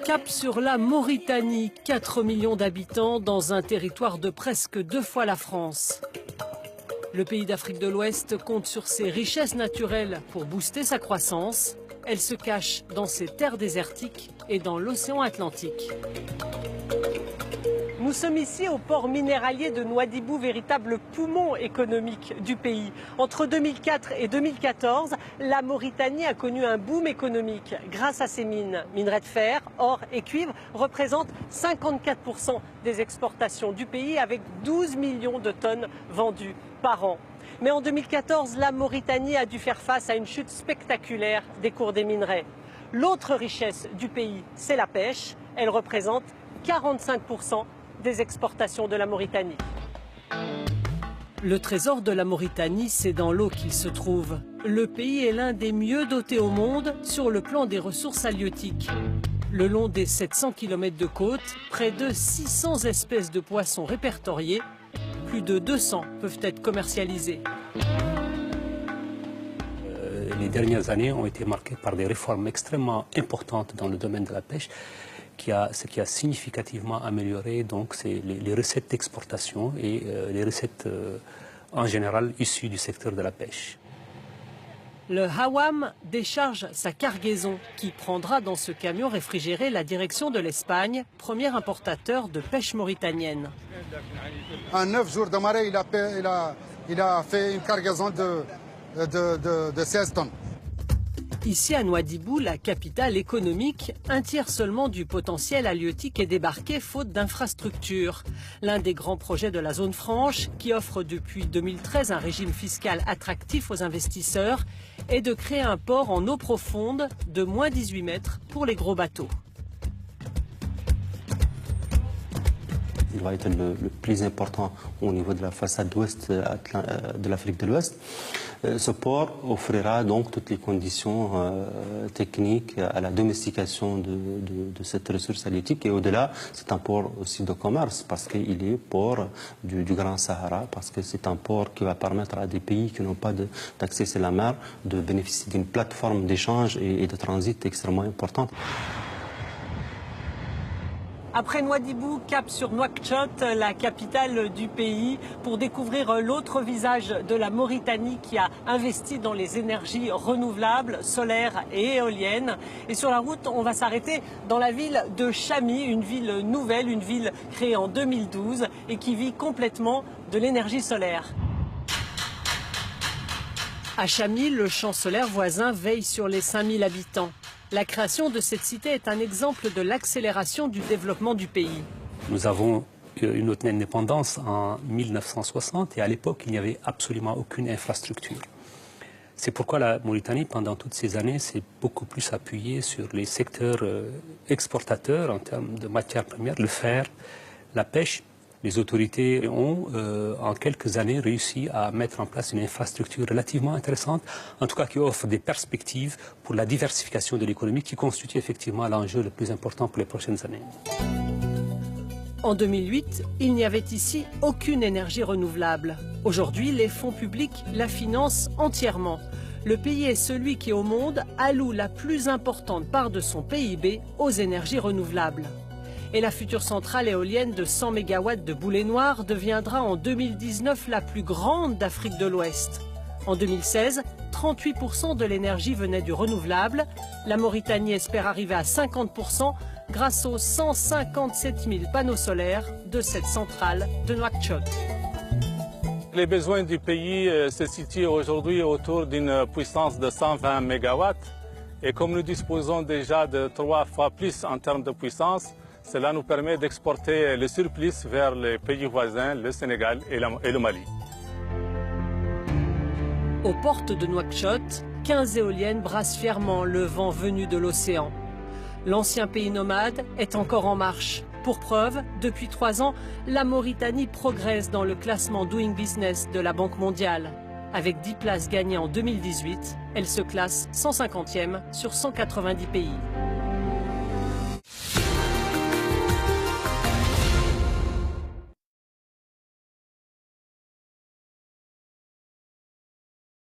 Cap sur la Mauritanie, 4 millions d'habitants dans un territoire de presque 2 fois la France. Le pays d'Afrique de l'Ouest compte sur ses richesses naturelles pour booster sa croissance. Elle se cache dans ses terres désertiques et dans l'océan Atlantique. Nous sommes ici au port minéralier de Nouadhibou, véritable poumon économique du pays. Entre 2004 et 2014, la Mauritanie a connu un boom économique grâce à ses mines. Minerais de fer, or et cuivre représentent 54% des exportations du pays avec 12 millions de tonnes vendues par an. Mais en 2014, la Mauritanie a dû faire face à une chute spectaculaire des cours des minerais. L'autre richesse du pays, c'est la pêche. Elle représente 45% des exportations de la Mauritanie. Le trésor de la Mauritanie, c'est dans l'eau qu'il se trouve. Le pays est l'un des mieux dotés au monde sur le plan des ressources halieutiques. Le long des 700 km de côte, près de 600 espèces de poissons répertoriées. Plus de 200 peuvent être commercialisés. Les dernières années ont été marquées par des réformes extrêmement importantes dans le domaine de la pêche. Ce qui a significativement amélioré donc, les recettes d'exportation et les recettes en général issues du secteur de la pêche. Le Hawam décharge sa cargaison qui prendra dans ce camion réfrigéré la direction de l'Espagne, premier importateur de pêche mauritanienne. En 9 jours de marée, il a fait une cargaison de 16 tonnes. Ici à Nouadhibou, la capitale économique, un tiers seulement du potentiel halieutique est débarqué faute d'infrastructures. L'un des grands projets de la zone franche, qui offre depuis 2013 un régime fiscal attractif aux investisseurs, est de créer un port en eau profonde de moins 18 mètres pour les gros bateaux. Il va être le plus important au niveau de la façade ouest de l'Afrique de l'Ouest. Ce port offrira donc toutes les conditions techniques à la domestication de cette ressource halieutique. Et au-delà, c'est un port aussi de commerce parce qu'il est port du Grand Sahara, parce que c'est un port qui va permettre à des pays qui n'ont pas d'accès à la mer de bénéficier d'une plateforme d'échange et de transit extrêmement importante. Après Nouadhibou, cap sur Nouakchott, la capitale du pays, pour découvrir l'autre visage de la Mauritanie qui a investi dans les énergies renouvelables, solaires et éoliennes. Et sur la route, on va s'arrêter dans la ville de Chami, une ville nouvelle, une ville créée en 2012 et qui vit complètement de l'énergie solaire. À Chami, le champ solaire voisin veille sur les 5000 habitants. La création de cette cité est un exemple de l'accélération du développement du pays. Nous avons eu notre indépendance en 1960 et à l'époque, il n'y avait absolument aucune infrastructure. C'est pourquoi la Mauritanie, pendant toutes ces années, s'est beaucoup plus appuyée sur les secteurs exportateurs en termes de matières premières, le fer, la pêche. Les autorités ont, en quelques années, réussi à mettre en place une infrastructure relativement intéressante, en tout cas qui offre des perspectives pour la diversification de l'économie, qui constitue effectivement l'enjeu le plus important pour les prochaines années. En 2008, il n'y avait ici aucune énergie renouvelable. Aujourd'hui, les fonds publics la financent entièrement. Le pays est celui qui, au monde, alloue la plus importante part de son PIB aux énergies renouvelables. Et la future centrale éolienne de 100 MW de Boulet-Noir deviendra en 2019 la plus grande d'Afrique de l'Ouest. En 2016, 38% de l'énergie venait du renouvelable. La Mauritanie espère arriver à 50% grâce aux 157 000 panneaux solaires de cette centrale de Nouakchott. Les besoins du pays se situent aujourd'hui autour d'une puissance de 120 MW. Et comme nous disposons déjà de 3 fois plus en termes de puissance, cela nous permet d'exporter le surplus vers les pays voisins, le Sénégal et le Mali. Aux portes de Nouakchott, 15 éoliennes brassent fièrement le vent venu de l'océan. L'ancien pays nomade est encore en marche. Pour preuve, depuis 3 ans, la Mauritanie progresse dans le classement Doing Business de la Banque mondiale. Avec 10 places gagnées en 2018, elle se classe 150e sur 190 pays.